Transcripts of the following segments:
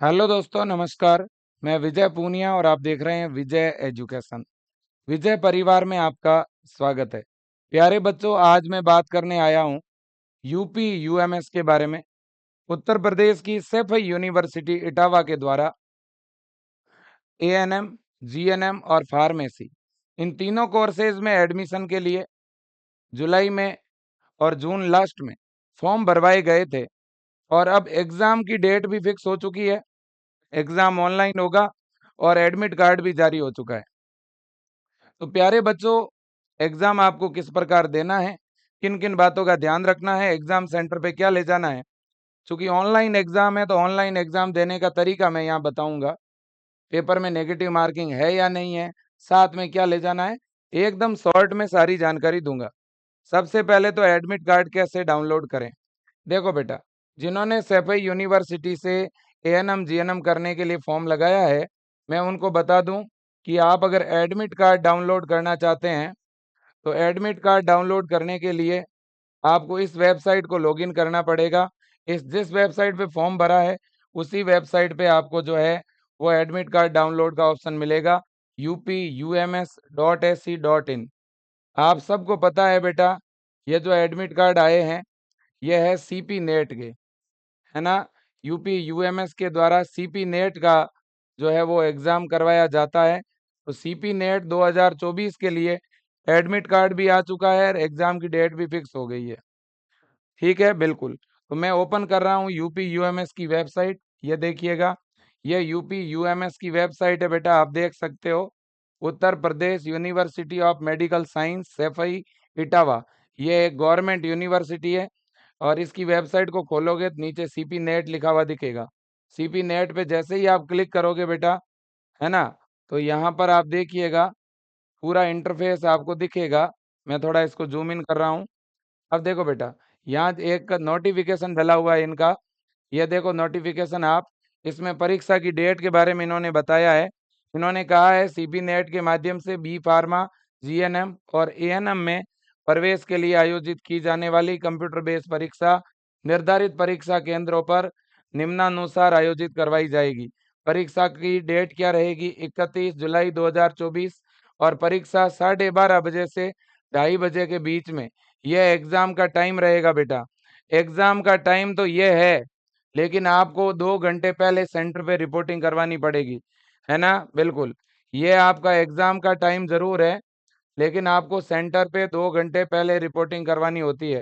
Hello दोस्तों, नमस्कार। मैं विजय पूनिया और आप देख रहे हैं विजय एजुकेशन। विजय परिवार में आपका स्वागत है। प्यारे बच्चों, आज मैं बात करने आया हूं यूपी यूएमएस के बारे में। उत्तर प्रदेश की सैफई यूनिवर्सिटी इटावा के द्वारा एएनएम, जीएनएम और फार्मेसी, इन तीनों कोर्सेज में एडमिशन के लिए जुलाई में और जून लास्ट में फॉर्म भरवाए गए थे और अब एग्जाम की डेट भी फिक्स हो चुकी है। एग्जाम ऑनलाइन होगा और एडमिट कार्ड भी जारी हो चुका है। तो प्यारे बच्चों, एग्जाम आपको किस प्रकार देना है, किन किन बातों का ध्यान रखना है, एग्जाम सेंटर पे क्या ले जाना है। चूंकि ऑनलाइन एग्जाम है तो ऑनलाइन एग्जाम देने का तरीका मैं यहाँ बताऊंगा। पेपर में नेगेटिव मार्किंग है या नहीं है, साथ में क्या ले जाना है, एकदम शॉर्ट में सारी जानकारी दूंगा। सबसे पहले तो एडमिट कार्ड कैसे डाउनलोड करें। देखो बेटा, जिन्होंने सैफई यूनिवर्सिटी से एएनएम जीएनएम करने के लिए फॉर्म लगाया है, मैं उनको बता दूं कि आप अगर एडमिट कार्ड डाउनलोड करना चाहते हैं तो एडमिट कार्ड डाउनलोड करने के लिए आपको इस वेबसाइट को लॉगिन करना पड़ेगा। इस जिस वेबसाइट पे फॉर्म भरा है उसी वेबसाइट पे आपको जो है वो एडमिट कार्ड डाउनलोड का ऑप्शन मिलेगा, upums.ac.in। आप सबको पता है बेटा, ये जो एडमिट कार्ड आए हैं ये है सीपी नेट के, है ना। यूपी यूएमएस के द्वारा सीपी नेट का जो है वो एग्जाम करवाया जाता है। तो सीपी नेट 2024 के लिए एडमिट कार्ड भी आ चुका है और एग्जाम की डेट भी फिक्स हो गई है। ठीक है, बिल्कुल। तो मैं ओपन कर रहा हूँ यूपी यूएमएस की वेबसाइट। ये देखिएगा, ये यूपी यूएमएस की वेबसाइट है बेटा, आप देख सकते हो। Uttar Pradesh university of medical science Saifai Etawah, ये एक गवर्नमेंट यूनिवर्सिटी है। और इसकी वेबसाइट को खोलोगे तो नीचे सीपी नेट लिखा हुआ दिखेगा। सीपी नेट पे जैसे ही आप क्लिक करोगे बेटा, है ना, तो यहाँ पर आप देखिएगा पूरा इंटरफेस आपको दिखेगा। मैं थोड़ा इसको जूम इन कर रहा हूँ। अब देखो बेटा, यहाँ एक नोटिफिकेशन डला हुआ है इनका। ये देखो नोटिफिकेशन आप, इसमें परीक्षा की डेट के बारे में इन्होंने बताया है। इन्होंने कहा है सीपी नेट के माध्यम से बी फार्मा, जीएनएम और एएनएम में प्रवेश के लिए आयोजित की जाने वाली कंप्यूटर बेस्ड परीक्षा निर्धारित परीक्षा केंद्रों पर निम्नानुसार आयोजित करवाई जाएगी। परीक्षा की डेट क्या रहेगी, 31 जुलाई 2024, और परीक्षा 12:30 बजे से 2:30 बजे के बीच में यह एग्जाम का टाइम रहेगा बेटा। एग्जाम का टाइम तो ये है, लेकिन आपको 2 घंटे पहले सेंटर पे रिपोर्टिंग करवानी पड़ेगी, है ना। बिल्कुल, ये आपका एग्जाम का टाइम जरूर है, लेकिन आपको सेंटर पे 2 घंटे पहले रिपोर्टिंग करवानी होती है।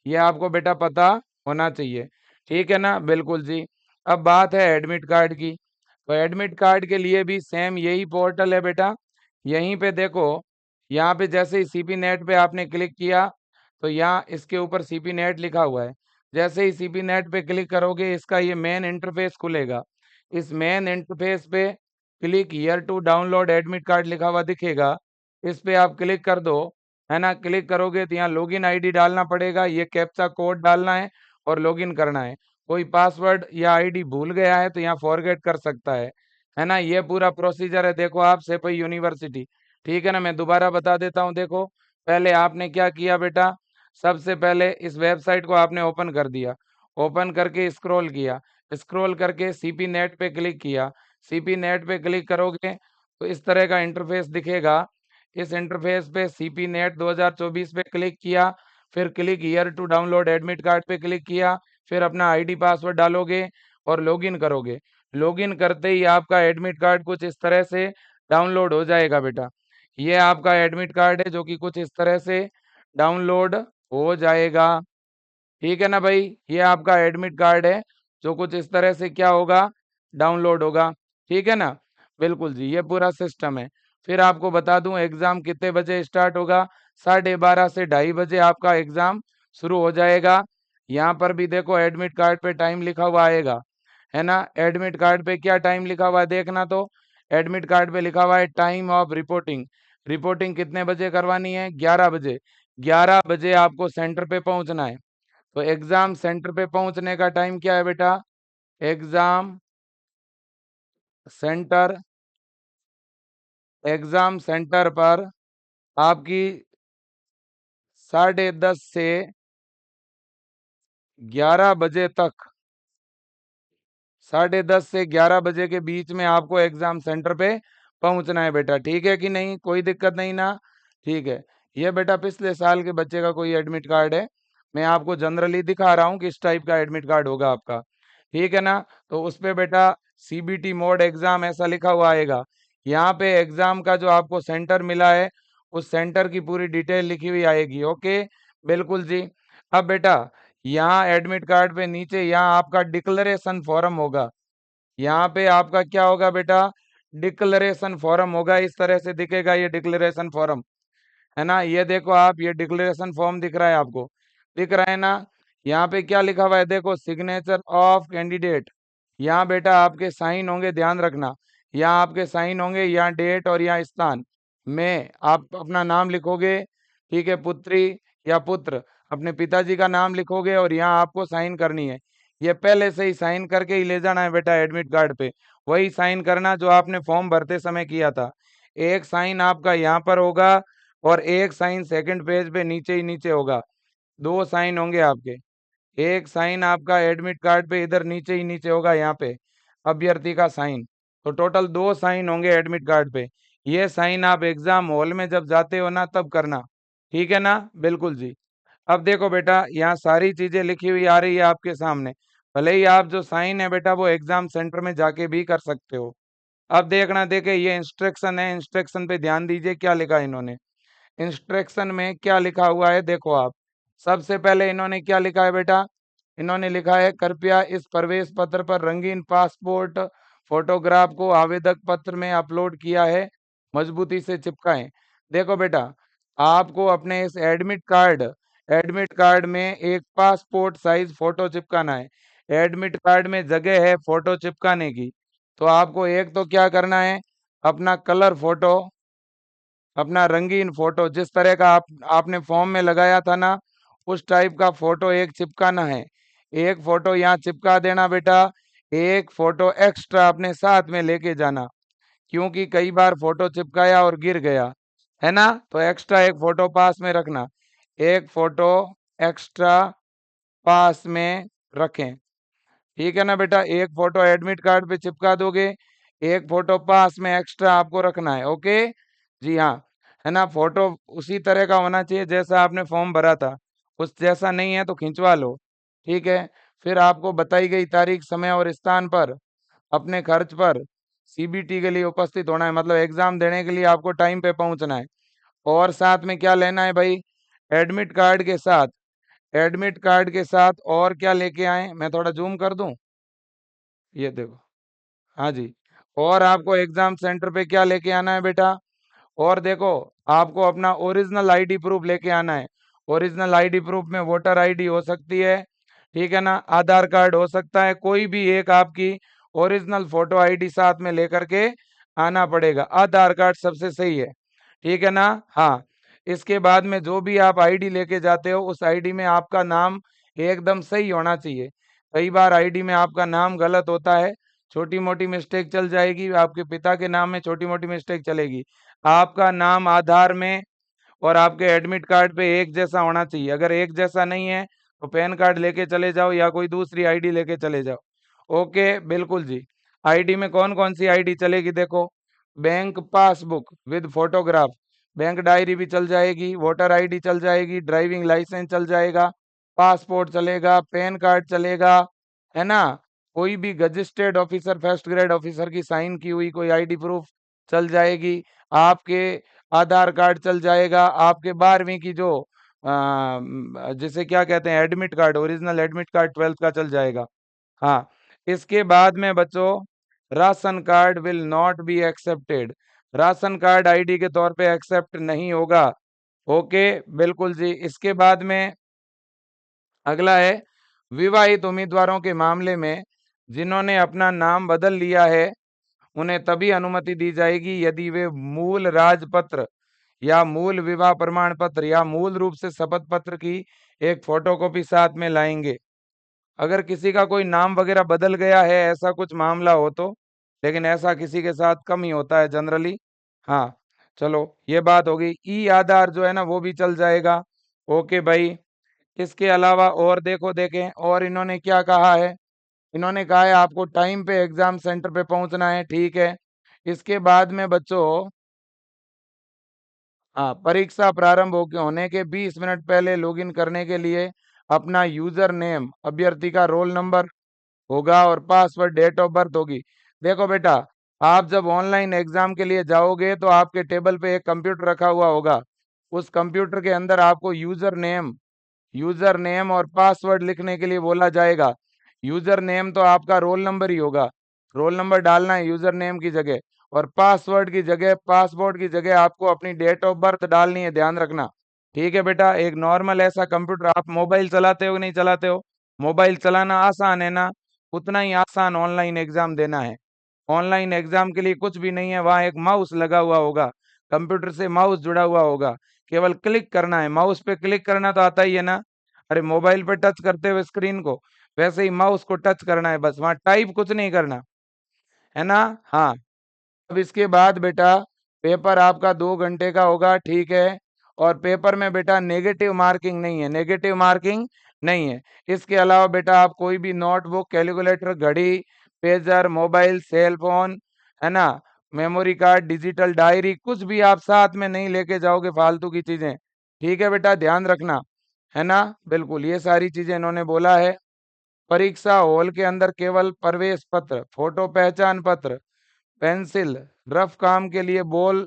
ये आपको बेटा पता होना चाहिए, ठीक है ना। बिल्कुल जी। अब बात है एडमिट कार्ड की। तो एडमिट कार्ड के लिए भी सेम यही पोर्टल है बेटा। यहीं पे देखो, यहाँ पे जैसे ही सीपी नेट पे आपने क्लिक किया तो यहाँ इसके ऊपर सीपी नेट लिखा हुआ है। जैसे ही सीपी नेट पे क्लिक करोगे इसका ये मेन इंटरफेस खुलेगा। इस मेन इंटरफेस पे click here to download admit card लिखा हुआ दिखेगा। इस पे आप क्लिक कर दो, है ना। क्लिक करोगे तो यहाँ लॉगिन आईडी डालना पड़ेगा, ये कैप्चा कोड डालना है और लॉगिन करना है। कोई पासवर्ड या आईडी भूल गया है तो यहाँ फॉरगेट कर सकता है ना। ये पूरा प्रोसीजर है। देखो आप सैफई यूनिवर्सिटी, ठीक है ना। मैं दोबारा बता देता हूँ। देखो, पहले आपने क्या किया बेटा, सबसे पहले इस वेबसाइट को आपने ओपन कर दिया। ओपन करके स्क्रॉल किया, स्क्रॉल करके सीपी नेट पे क्लिक किया। सीपी नेट पे क्लिक करोगे तो इस तरह का इंटरफेस दिखेगा। इस इंटरफेस पे सीपी नेट 2024 पे क्लिक किया, फिर click here to download admit card पे क्लिक किया, फिर अपना आईडी पासवर्ड डालोगे और लॉगिन करोगे। लॉगिन करते ही आपका एडमिट कार्ड कुछ इस तरह से डाउनलोड हो जाएगा बेटा। ये आपका एडमिट कार्ड है जो कि कुछ इस तरह से डाउनलोड हो जाएगा, ठीक है ना भाई। ये आपका एडमिट कार्ड है जो कुछ इस तरह से क्या होगा, डाउनलोड होगा, ठीक है ना। बिल्कुल जी, ये पूरा सिस्टम है। फिर आपको बता दूं एग्जाम कितने बजे स्टार्ट होगा, 12:30 से 2:30 बजे आपका एग्जाम शुरू हो जाएगा। यहाँ पर भी देखो एडमिट कार्ड पे टाइम लिखा हुआ आएगा, है ना। एडमिट कार्ड पे क्या टाइम लिखा हुआ है देखना। तो एडमिट कार्ड पे लिखा हुआ है टाइम ऑफ रिपोर्टिंग। रिपोर्टिंग कितने बजे करवानी है, 11 बजे। 11 बजे आपको सेंटर पे पहुंचना है। तो एग्जाम सेंटर पे पहुंचने का टाइम क्या है बेटा, एग्जाम सेंटर, एग्जाम सेंटर पर आपकी 10:30 से 11 बजे तक 10:30 से 11 बजे के बीच में आपको एग्जाम सेंटर पे पहुंचना है बेटा, ठीक है कि नहीं? कोई दिक्कत नहीं ना? ठीक है। ये बेटा पिछले साल के बच्चे का कोई एडमिट कार्ड है, मैं आपको जनरली दिखा रहा हूँ किस टाइप का एडमिट कार्ड होगा आपका, ठीक है ना? तो उस पे बेटा सीबीटी मोड एग्जाम ऐसा लिखा हुआ आएगा। यहाँ पे एग्जाम का जो आपको सेंटर मिला है, उस सेंटर की पूरी डिटेल लिखी हुई आएगी। ओके, बिल्कुल जी। अब बेटा यहाँ एडमिट कार्ड पे नीचे यहाँ आपका डिक्लेरेशन फॉर्म होगा। यहाँ पे आपका क्या होगा बेटा? डिक्लेरेशन फॉर्म होगा। इस तरह से दिखेगा ये डिक्लेरेशन फॉर्म, है ना? ये देखो आप, ये डिक्लेरेशन फॉर्म दिख रहा है आपको? दिख रहा है ना? यहाँ पे क्या लिखा हुआ है देखो, सिग्नेचर ऑफ कैंडिडेट। यहाँ बेटा आपके साइन होंगे, ध्यान रखना। यहाँ आपके साइन होंगे, यहाँ डेट और यहाँ स्थान में आप अपना नाम लिखोगे, ठीक है? पुत्री या पुत्र अपने पिताजी का नाम लिखोगे और यहाँ आपको साइन करनी है। ये पहले से ही साइन करके ही ले जाना है बेटा एडमिट कार्ड पे, वही साइन करना जो आपने फॉर्म भरते समय किया था। एक साइन आपका यहाँ पर होगा और एक साइन सेकंड पेज पे नीचे ही नीचे होगा। दो साइन होंगे आपके। एक साइन आपका एडमिट कार्ड पे इधर नीचे ही नीचे होगा, यहाँ पे अभ्यर्थी का साइन। तो टोटल दो साइन होंगे एडमिट कार्ड पे। ये साइन आप एग्जाम हॉल में जब जाते हो ना तब करना, ठीक है ना? बिल्कुल जी। अब देखो बेटा यहाँ सारी चीजें लिखी हुई आ रही है आपके सामने। भले ही आप जो साइन है बेटा वो एग्जाम सेंटर में जाके भी कर सकते हो। अब देखना, देखे ये इंस्ट्रक्शन है, इंस्ट्रक्शन पे ध्यान दीजिए क्या लिखा है इन्होंने। इंस्ट्रक्शन में क्या लिखा हुआ है देखो आप। सबसे पहले इन्होंने क्या लिखा है बेटा? इन्होंने लिखा है कृपया इस प्रवेश पत्र पर रंगीन पासपोर्ट फोटोग्राफ को आवेदक पत्र में अपलोड किया है मजबूती से चिपकाएं। देखो बेटा आपको अपने इस एडमिट कार्ड में एक पासपोर्ट साइज फोटो चिपकाना है। एडमिट कार्ड में जगह है फोटो चिपकाने की, तो आपको एक तो क्या करना है, अपना कलर फोटो, अपना रंगीन फोटो जिस तरह का आपने फॉर्म में लगाया था ना, उस टाइप का फोटो एक चिपकाना है। एक फोटो यहाँ चिपका देना बेटा। एक फोटो एक्स्ट्रा अपने साथ में लेके जाना, क्योंकि कई बार फोटो चिपकाया और गिर गया, है ना? तो एक्स्ट्रा एक फोटो पास में रखना। एक फोटो एक्स्ट्रा पास में रखें, ठीक है ना बेटा? एक फोटो एडमिट कार्ड पे चिपका दोगे, एक फोटो पास में एक्स्ट्रा आपको रखना है। ओके जी हाँ, है ना? फोटो उसी तरह का होना चाहिए जैसा आपने फॉर्म भरा था, उस जैसा नहीं है तो खिंचवा लो, ठीक है? फिर आपको बताई गई तारीख, समय और स्थान पर अपने खर्च पर सीबीटी के लिए उपस्थित होना है, मतलब एग्जाम देने के लिए आपको टाइम पे पहुंचना है। और साथ में क्या लेना है भाई? एडमिट कार्ड के साथ, एडमिट कार्ड के साथ और क्या लेके आए? मैं थोड़ा जूम कर दूं, ये देखो। हाँ जी। और आपको एग्जाम सेंटर पे क्या लेके आना है बेटा? और देखो आपको अपना ओरिजिनल आईडी प्रूफ लेके आना है। ओरिजिनल आईडी प्रूफ में वोटर आईडी हो सकती है, ठीक है ना? आधार कार्ड हो सकता है, कोई भी एक आपकी ओरिजिनल फोटो आईडी साथ में लेकर के आना पड़ेगा। आधार कार्ड सबसे सही है, ठीक है ना? हाँ। इसके बाद में जो भी आप आईडी लेके जाते हो उस आईडी में आपका नाम एकदम सही होना चाहिए। कई बार आईडी में आपका नाम गलत होता है, छोटी मोटी मिस्टेक चल जाएगी, आपके पिता के नाम में छोटी मोटी मिस्टेक चलेगी। आपका नाम आधार में और आपके एडमिट कार्ड पे एक जैसा होना चाहिए। अगर एक जैसा नहीं है तो पैन कार्ड लेके चले जाओ या कोई दूसरी आईडी लेके चले जाओ। ओके, बिल्कुल जी। आईडी में कौन कौन सी आईडी चलेगी देखो? Bank passbook with photograph, bank diary भी चल जाएगी, वोटर आईडी चल जाएगी, ड्राइविंग लाइसेंस चल जाएगा, पासपोर्ट चलेगा, पैन कार्ड चलेगा, है ना? कोई भी गजिस्ट्रेड ऑफिसर, फर्स्ट ग्रेड ऑफिसर की साइन की हुई कोई आईडी प्रूफ चल जाएगी, आपके आधार कार्ड चल जाएगा, आपके 12वीं की जो जिसे क्या कहते हैं admit card, original admit card 12th का चल जाएगा। हाँ, इसके बाद में बच्चों ration card will not be accepted, ration card ID के तौर पे एक्सेप्ट नहीं होगा। ओके, बिल्कुल जी। इसके बाद में अगला है विवाहित उम्मीदवारों के मामले में जिन्होंने अपना नाम बदल लिया है उन्हें तभी अनुमति दी जाएगी यदि वे मूल राजपत्र या मूल विवाह प्रमाण पत्र या मूल रूप से शपथ पत्र की एक फोटोकॉपी साथ में लाएंगे। अगर किसी का कोई नाम वगैरह बदल गया है, ऐसा कुछ मामला हो तो, लेकिन ऐसा किसी के साथ कम ही होता है जनरली। हाँ, चलो ये बात हो गई। ई आधार जो है ना वो भी चल जाएगा। ओके भाई। इसके अलावा और देखो, देखें और इन्होंने क्या कहा है। इन्होंने कहा है आपको टाइम पे एग्जाम सेंटर पे पहुंचना है, ठीक है। इसके बाद में बच्चों, हाँ, परीक्षा प्रारंभ होने के 20 मिनट पहले लॉगिन करने के लिए अपना यूजर नेम, अभ्यर्थी का रोल नंबर होगा और पासवर्ड, डेट ऑफ बर्थ होगी। देखो बेटा, आप जब ऑनलाइन एग्जाम के लिए जाओगे तो आपके टेबल पे एक कंप्यूटर रखा हुआ होगा। उस कंप्यूटर के अंदर आपको यूजर नेम और पासवर्ड लिखने के लिए बोला जाएगा। यूजर नेम तो आपका रोल नंबर ही होगा, रोल नंबर डालना है यूजर नेम की जगह, और पासवर्ड की जगह, पासवर्ड की जगह आपको अपनी डेट ऑफ बर्थ डालनी है, ध्यान रखना। ठीक है बेटा, एक नॉर्मल ऐसा कंप्यूटर, आप मोबाइल चलाते हो कि नहीं चलाते हो? मोबाइल चलाना आसान है ना? उतना ही आसान ऑनलाइन एग्जाम देना है। ऑनलाइन एग्जाम के लिए कुछ भी नहीं है, वहां एक माउस लगा हुआ होगा, कंप्यूटर से माउस जुड़ा हुआ होगा, केवल क्लिक करना है। माउस पे क्लिक करना तो आता ही है ना? अरे मोबाइल पे टच करते हुए स्क्रीन को, वैसे ही माउस को टच करना है, बस वहां टाइप कुछ नहीं करना है ना। हाँ, अब इसके बाद बेटा पेपर आपका 2 घंटे का होगा, ठीक है। और पेपर में बेटा नेगेटिव मार्किंग नहीं है, नेगेटिव मार्किंग नहीं है। इसके अलावा बेटा आप कोई भी नोटबुक, कैलकुलेटर, घड़ी, पेजर, मोबाइल, सेल फोन, है ना, मेमोरी कार्ड, डिजिटल डायरी, कुछ भी आप साथ में नहीं लेके जाओगे फालतू की चीजें। ठीक है बेटा, ध्यान रखना, है ना। बिल्कुल, ये सारी चीजें इन्होंने बोला है। परीक्षा हॉल के अंदर केवल प्रवेश पत्र, फोटो पहचान पत्र, पेंसिल, रफ काम के लिए बॉल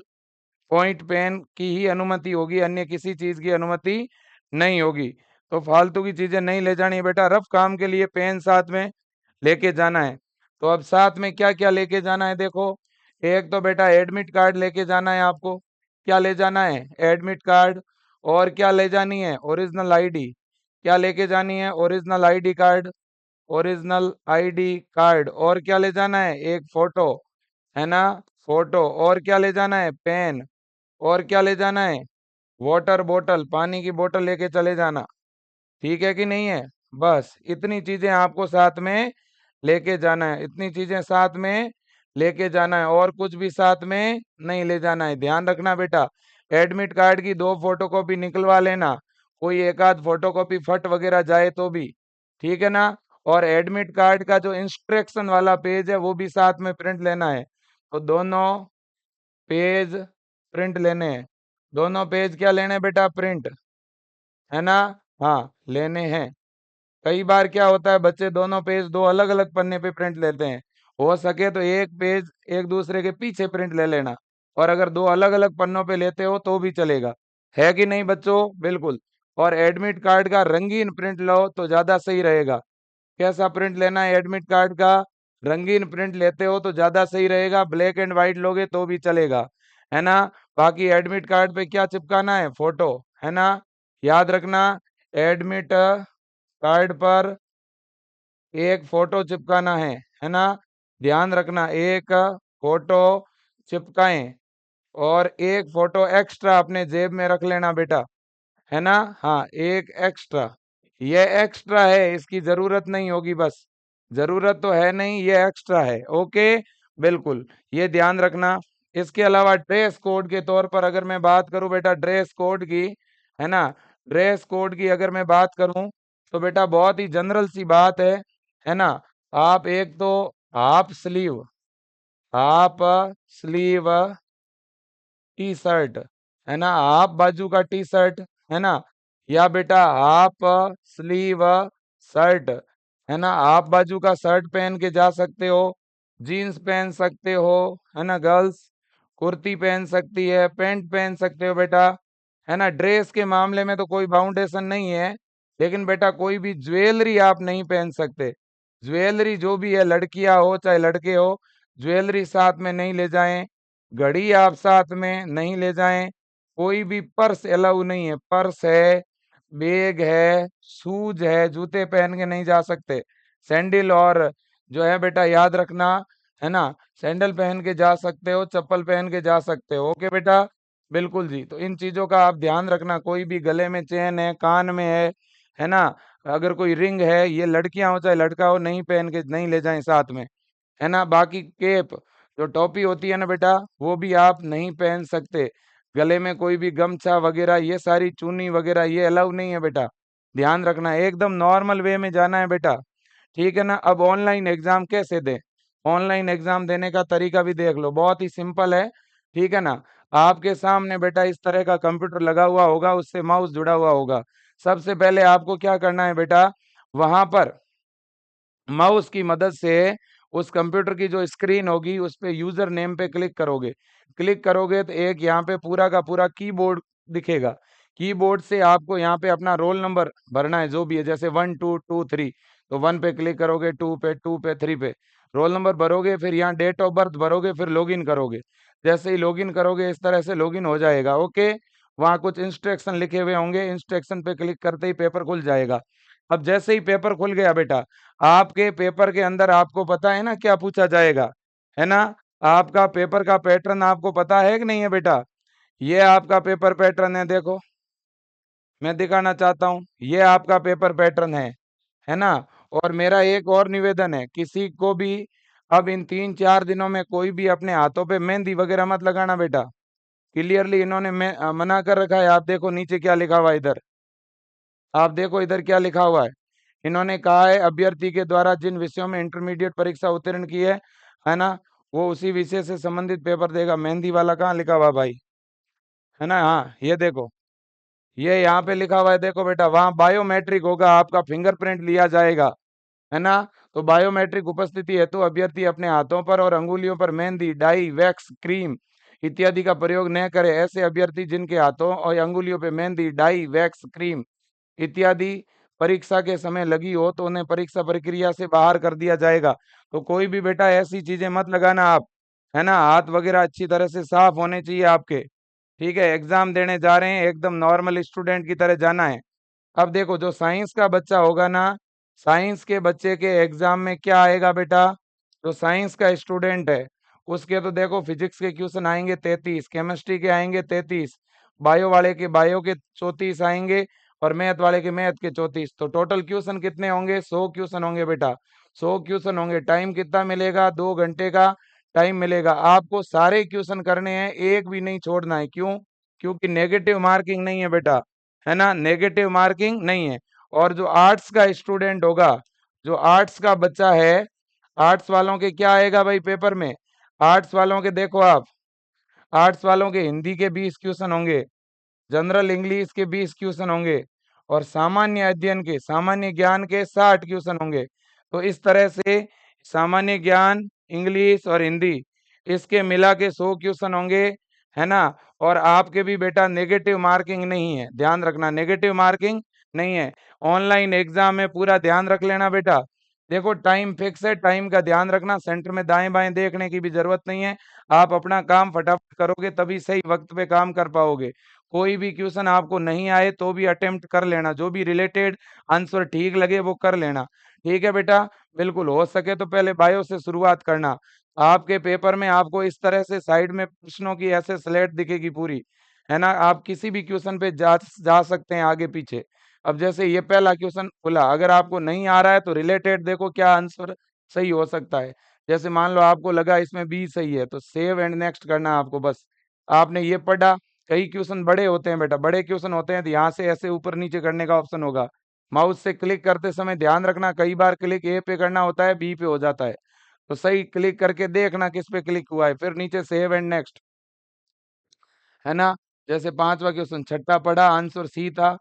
पॉइंट पेन की ही अनुमति होगी, अन्य किसी चीज की अनुमति नहीं होगी। तो फालतू की चीजें नहीं ले जानी है बेटा, रफ काम के लिए पेन साथ में लेके जाना है। तो अब साथ में क्या क्या लेके जाना है देखो, एक तो बेटा एडमिट कार्ड लेके जाना है आपको। क्या ले जाना है? Admit card. और क्या ले जानी है? Original ID. क्या लेके जानी है? Original ID card, original ID card. और क्या ले जाना है? एक फोटो, है ना, फोटो। और क्या ले जाना है? पेन। और क्या ले जाना है? वाटर बोतल, पानी की बोतल लेके चले जाना। ठीक है कि नहीं है? बस इतनी चीजें आपको साथ में लेके जाना है, इतनी चीजें साथ में लेके जाना है, और कुछ भी साथ में नहीं ले जाना है। ध्यान रखना बेटा, एडमिट कार्ड की 2 फोटोकॉपी निकलवा लेना, कोई एक आध फोटोकॉपी फट वगैरह जाए तो भी, ठीक है ना। और एडमिट कार्ड का जो इंस्ट्रक्शन वाला पेज है वो भी साथ में प्रिंट लेना है। तो दोनों पेज प्रिंट लेने हैं, दोनों पेज क्या लेने हैं बेटा? प्रिंट, है ना। हाँ, लेने हैं। कई बार क्या होता है, बच्चे दोनों पेज दो अलग अलग पन्ने पे प्रिंट लेते हैं। हो सके तो एक पेज एक दूसरे के पीछे प्रिंट ले लेना, और अगर दो अलग अलग पन्नों पे लेते हो तो भी चलेगा, है कि नहीं बच्चों? बिल्कुल। और एडमिट कार्ड का रंगीन प्रिंट लो तो ज्यादा सही रहेगा। कैसा प्रिंट लेना है एडमिट कार्ड का? रंगीन प्रिंट लेते हो तो ज्यादा सही रहेगा, ब्लैक एंड व्हाइट लोगे तो भी चलेगा, है ना। बाकी एडमिट कार्ड पे क्या चिपकाना है? फोटो, है ना। याद रखना, एडमिट कार्ड पर एक फोटो चिपकाना है ना। ध्यान रखना, एक फोटो चिपकाएं, और एक फोटो एक्स्ट्रा अपने जेब में रख लेना बेटा, है ना। हाँ, एक एक्स्ट्रा, ये एक्स्ट्रा है, इसकी जरूरत नहीं होगी, बस जरूरत तो है नहीं, ये एक्स्ट्रा है, ओके। बिल्कुल, ये ध्यान रखना। इसके अलावा ड्रेस कोड के तौर पर अगर मैं बात करूं बेटा, ड्रेस कोड की, है ना, ड्रेस कोड की अगर मैं बात करूं तो बेटा बहुत ही जनरल सी बात है ना। आप एक तो half sleeve, half sleeve T shirt, है ना, हाफ बाजू का टी शर्ट, है ना, या बेटा हाफ स्लीव शर्ट, है ना, हाफ बाजू का शर्ट पहन के जा सकते हो, जीन्स पहन सकते हो, है ना, गर्ल्स कुर्ती पहन सकती है, पैंट पहन सकते हो बेटा, है ना। ड्रेस के मामले में तो कोई बाउंडेशन नहीं है, लेकिन बेटा कोई भी ज्वेलरी आप नहीं पहन सकते। ज्वेलरी जो भी है, लड़कियां हो चाहे लड़के हो, ज्वेलरी साथ में नहीं ले जाएं, घड़ी आप साथ में नहीं ले जाएं, कोई भी पर्स अलाउ नहीं है, पर्स है, बैग है, शूज है, जूते पहन के नहीं जा सकते। सैंडल और जो है बेटा याद रखना, है ना, सैंडल पहन के जा सकते हो, चप्पल पहन के जा सकते हो, ओके बेटा। बिल्कुल जी, तो इन चीजों का आप ध्यान रखना, कोई भी गले में चेन है, कान में है ना, अगर कोई रिंग है, ये लड़कियां हो चाहे लड़का हो, नहीं पहन के नहीं ले जाएं साथ में, है ना। बाकी केप, जो टोपी होती है ना बेटा, वो भी आप नहीं पहन सकते। गले में कोई भी गमछा वगैरह, ये सारी चुन्नी वगैरह ये अलाउ नहीं है बेटा, ध्यान रखना, एकदम नॉर्मल वे में जाना है बेटा। ठीक है ना। अब ऑनलाइन एग्जाम कैसे दें, ऑनलाइन एग्जाम देने का तरीका भी देख लो, बहुत ही सिंपल है। ठीक है ना। आपके सामने बेटा इस तरह का कंप्यूटर लगा हुआ होगा, उससे माउस जुड़ा हुआ होगा। सबसे पहले आपको क्या करना है बेटा, वहां पर माउस की मदद से उस कंप्यूटर की जो स्क्रीन होगी उस पे यूजर नेम पे क्लिक करोगे। क्लिक करोगे तो एक यहाँ पे पूरा का पूरा कीबोर्ड दिखेगा। कीबोर्ड से आपको यहाँ पे अपना रोल नंबर भरना है, जो भी है, जैसे 1 2 2 3, तो 1 पे क्लिक करोगे, 2 पे, 2 पे, 3 पे रोल नंबर भरोगे, फिर यहाँ डेट ऑफ बर्थ भरोगे, फिर लॉगिन करोगे। जैसे ही लॉगिन करोगे इस तरह से लॉगिन हो जाएगा। ओके, वहाँ कुछ इंस्ट्रक्शन लिखे हुए होंगे, इंस्ट्रक्शन पे क्लिक करते ही पेपर खुल जाएगा। अब जैसे ही पेपर खुल गया बेटा, आपके पेपर के अंदर आपको पता है ना क्या पूछा जाएगा, है ना। आपका पेपर का पैटर्न आपको पता है कि नहीं है बेटा। ये आपका पेपर पैटर्न है, देखो मैं दिखाना चाहता हूँ, ये आपका पेपर पैटर्न है ना। और मेरा एक और निवेदन है, किसी को भी अब इन 3 4 दिनों में कोई भी अपने हाथों पे मेहंदी वगैरह मत लगाना बेटा। क्लियरली इन्होंने मना कर रखा है। आप देखो नीचे क्या लिखा हुआ है इधर, आप देखो इधर क्या लिखा हुआ है। इन्होंने कहा है अभ्यर्थी के द्वारा जिन विषयों में इंटरमीडिएट परीक्षा उत्तीर्ण की है ना, वो उसी विषय से संबंधित पेपर देगा। मेहंदी वाला कहाँ लिखा हुआ भाई, है ना। हाँ ये देखो, ये यहाँ पे लिखा हुआ है, देखो बेटा, वहाँ बायोमेट्रिक होगा, आपका फिंगरप्रिंट लिया जाएगा, है ना। तो बायोमेट्रिक उपस्थिति हेतु अभ्यर्थी अपने हाथों पर और अंगुलियों पर मेहंदी, डाई, वैक्स, क्रीम इत्यादि का प्रयोग न करे। ऐसे अभ्यर्थी जिनके हाथों और अंगुलियों पे मेहंदी, डाई, वैक्स, क्रीम इत्यादि परीक्षा के समय लगी हो तो उन्हें परीक्षा प्रक्रिया से बाहर कर दिया जाएगा। तो कोई भी बेटा ऐसी चीजें मत लगाना आप, है ना। हाथ वगैरह अच्छी तरह से साफ होने चाहिए आपके। ठीक है, एग्जाम देने जा रहे हैं एकदम नॉर्मल स्टूडेंट की तरह जाना है। अब देखो जो साइंस का बच्चा होगा ना, साइंस के बच्चे के एग्जाम में क्या आएगा बेटा, जो साइंस का स्टूडेंट है उसके तो देखो फिजिक्स के क्वेश्चन आएंगे 33, केमिस्ट्री के आएंगे 33, बायो वाले के बायो के 34 आएंगे, और मैथ वाले के मैथ के 34। तो टोटल क्वेश्चन कितने होंगे, 100 क्वेश्चन होंगे बेटा, 100 क्वेश्चन होंगे। टाइम कितना मिलेगा, 2 घंटे का टाइम मिलेगा। आपको सारे क्वेश्चन करने हैं, एक भी नहीं छोड़ना है। क्यों, क्योंकि नेगेटिव मार्किंग नहीं है बेटा, है ना, नेगेटिव मार्किंग नहीं है। और जो आर्ट्स का स्टूडेंट होगा, जो आर्ट्स का बच्चा है, आर्ट्स वालों के क्या आएगा भाई पेपर में, आर्ट्स वालों के देखो आप, आर्ट्स वालों के हिंदी के 20 क्वेश्चन होंगे, जनरल इंग्लिश के 20 क्वेश्चन होंगे, और सामान्य अध्ययन के, सामान्य ज्ञान के 60 क्वेश्चन होंगे। तो इस तरह से सामान्य ज्ञान, इंग्लिश और हिंदी, इसके मिला के 100 क्वेश्चन होंगे, है ना। और आपके भी बेटा नेगेटिव मार्किंग नहीं है, ध्यान रखना, नेगेटिव मार्किंग नहीं है। ऑनलाइन एग्जाम में पूरा ध्यान रख लेना बेटा। देखो टाइम फिक्स है, टाइम का ध्यान रखना, सेंटर में दाएं बाएं देखने की भी जरूरत नहीं है। आप अपना काम फटाफट करोगे तभी सही वक्त पे काम कर पाओगे। कोई भी क्वेश्चन आपको नहीं आए तो भी अटेम्प्ट कर लेना, जो भी रिलेटेड आंसर ठीक लगे वो कर लेना। ठीक है बेटा, बिल्कुल हो सके तो पहले बायो से शुरुआत करना। आपके पेपर में आपको इस तरह से साइड में प्रश्नों की ऐसे स्लेट दिखेगी पूरी, है ना। आप किसी भी क्वेश्चन पे जा सकते हैं आगे पीछे। अब जैसे ये पहला क्वेश्चन खुला, अगर आपको नहीं आ रहा है तो रिलेटेड देखो क्या आंसर सही हो सकता है। जैसे मान लो आपको लगा इसमें बी सही है, तो सेव एंड नेक्स्ट करना है आपको बस। आपने ये पढ़ा, कई क्वेश्चन बड़े होते हैं बेटा, बड़े क्वेश्चन होते हैं तो यहाँ से ऐसे ऊपर नीचे करने का ऑप्शन होगा। माउस से क्लिक करते समय ध्यान रखना, कई बार क्लिक ए पे करना होता है, बी पे हो जाता है। तो सही क्लिक करके देखना किस पे क्लिक हुआ है, फिर नीचे सेव एंड नेक्स्ट, है ना। जैसे पांचवा क्वेश्चन, छठा पढ़ा, आंसर सी था,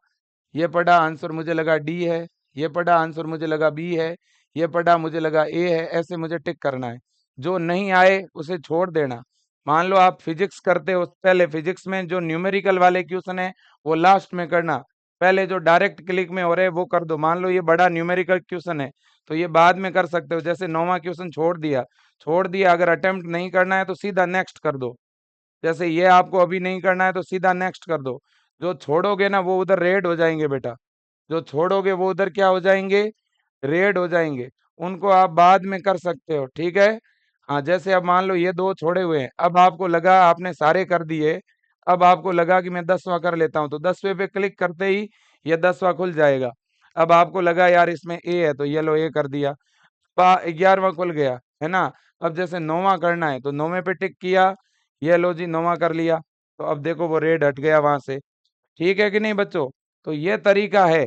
ये पढ़ा आंसर मुझे लगा डी है, ये पढ़ा आंसर मुझे लगा बी है, ये पढ़ा मुझे लगा ए है, ऐसे मुझे टिक करना है। जो नहीं आए उसे छोड़ देना। मान लो आप फिजिक्स करते हो, पहले फिजिक्स में जो न्यूमेरिकल वाले क्वेश्चन है वो लास्ट में करना, पहले जो डायरेक्ट क्लिक में हो रहे हैं वो कर दो। मान लो ये बड़ा न्यूमेरिकल क्वेश्चन है तो ये बाद में कर सकते हो, जैसे 9वां क्वेश्चन छोड़ दिया, अगर अटेम्प्ट नहीं करना है तो सीधा नेक्स्ट कर दो। जैसे ये आपको अभी नहीं करना है तो सीधा नेक्स्ट कर दो। जो छोड़ोगे ना वो उधर रेड हो जाएंगे बेटा, जो छोड़ोगे वो उधर क्या हो जाएंगे, रेड हो जाएंगे। उनको आप बाद में कर सकते हो, ठीक है। हाँ, जैसे अब मान लो ये 2 छोड़े हुए हैं, अब आपको लगा आपने सारे कर दिए, अब आपको लगा कि मैं 10वां कर लेता हूँ, तो 10वें पे क्लिक करते ही ये 10वां खुल जाएगा। अब आपको लगा यार इसमें ए है तो ये लो ए कर दिया, 11वां खुल गया, है ना। अब जैसे 9वां करना है तो 9वें पे टिक किया, ये लो जी 9वां कर लिया, तो अब देखो वो रेड हट गया वहां से। ठीक है कि नहीं बच्चों। तो ये तरीका है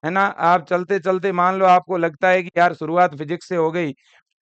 है ना? आप चलते-चलते मान लो आपको लगता है कि यार शुरुआत फिजिक्स से हो गई,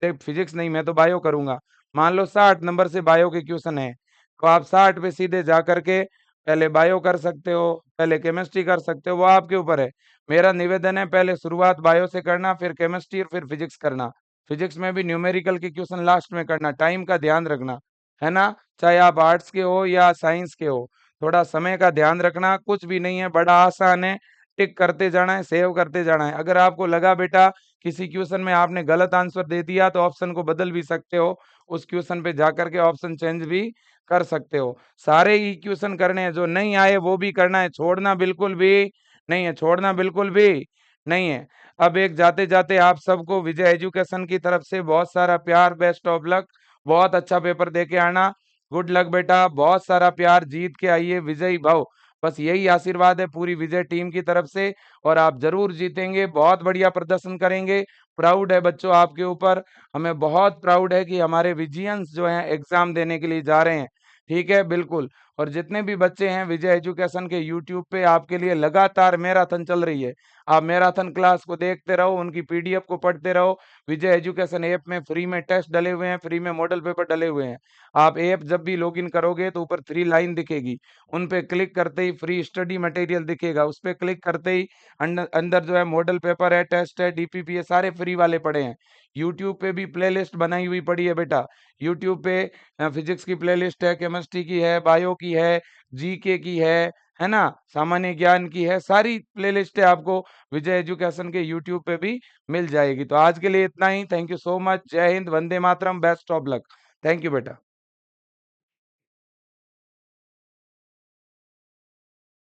फिजिक्स नहीं मैं तो बायो करूँगा। मान लो 60 नंबर से बायो के क्वेश्चन है, तो आप 60 पे सीधे जा कर के पहले बायो कर सकते हो, पहले केमिस्ट्री कर सकते हो, वो आपके ऊपर है। मेरा निवेदन है पहले शुरुआत बायो से करना, फिर केमिस्ट्री और फिर फिजिक्स करना। फिजिक्स में भी न्यूमेरिकल के क्वेश्चन लास्ट में करना, टाइम का ध्यान रखना, है ना? चाहे आप आर्ट्स के हो या साइंस के हो, थोड़ा समय का ध्यान रखना, कुछ भी नहीं है, बड़ा आसान है। टिक करते जाना है, सेव करते जाना है। अगर आपको लगा बेटा किसी क्वेश्चन में आपने गलत आंसर दे दिया तो ऑप्शन को बदल भी सकते हो। उस क्वेश्चन पे जाकर के ऑप्शन चेंज भी कर सकते हो। सारे ही क्वेश्चन करने हैं, जो नहीं आए वो भी करना है, छोड़ना बिल्कुल भी नहीं है, छोड़ना बिल्कुल भी नहीं है। अब एक जाते-जाते आप सबको विजय एजुकेशन की तरफ से बहुत सारा प्यार, बेस्ट ऑफ लक। बहुत अच्छा पेपर दे के आना। गुड लक बेटा, बहुत सारा प्यार, जीत के आइए, विजयी भव। बस यही आशीर्वाद है पूरी विजय टीम की तरफ से और आप ज़रूर जीतेंगे, बहुत बढ़िया प्रदर्शन करेंगे। प्राउड है बच्चों आपके ऊपर, हमें बहुत प्राउड है कि हमारे विजियंस जो हैं एग्ज़ाम देने के लिए जा रहे हैं। ठीक है? बिल्कुल। और जितने भी बच्चे हैं विजय एजुकेशन के यूट्यूब पे आपके लिए लगातार मैराथन चल रही है। आप मैराथन क्लास को देखते रहो, उनकी पीडीएफ को पढ़ते रहो। विजय एजुकेशन ऐप में फ्री में टेस्ट डले हुए हैं, फ्री में मॉडल पेपर डले हुए हैं। आप ऐप जब भी लॉगिन करोगे तो ऊपर 3 लाइन दिखेगी। उन पे क्लिक करते ही फ्री स्टडी मटेरियल दिखेगा, उस पे क्लिक करते ही अंदर जो है मॉडल पेपर है, टेस्ट है, डीपीपी है, सारे फ्री वाले पड़े हैं। यूट्यूब पे भी प्लेलिस्ट बनाई हुई पड़ी है बेटा। यूट्यूब पे फिजिक्स की प्लेलिस्ट है, केमिस्ट्री की है, बायो की है, जीके की है ना? सामान्य ज्ञान की है, सारी प्लेलिस्ट है आपको विजय एजुकेशन के यूट्यूब पे भी मिल जाएगी। तो आज के लिए इतना ही। Thank you so much. जय हिंद, वंदे मातरम, best of luck. Thank you बेटा।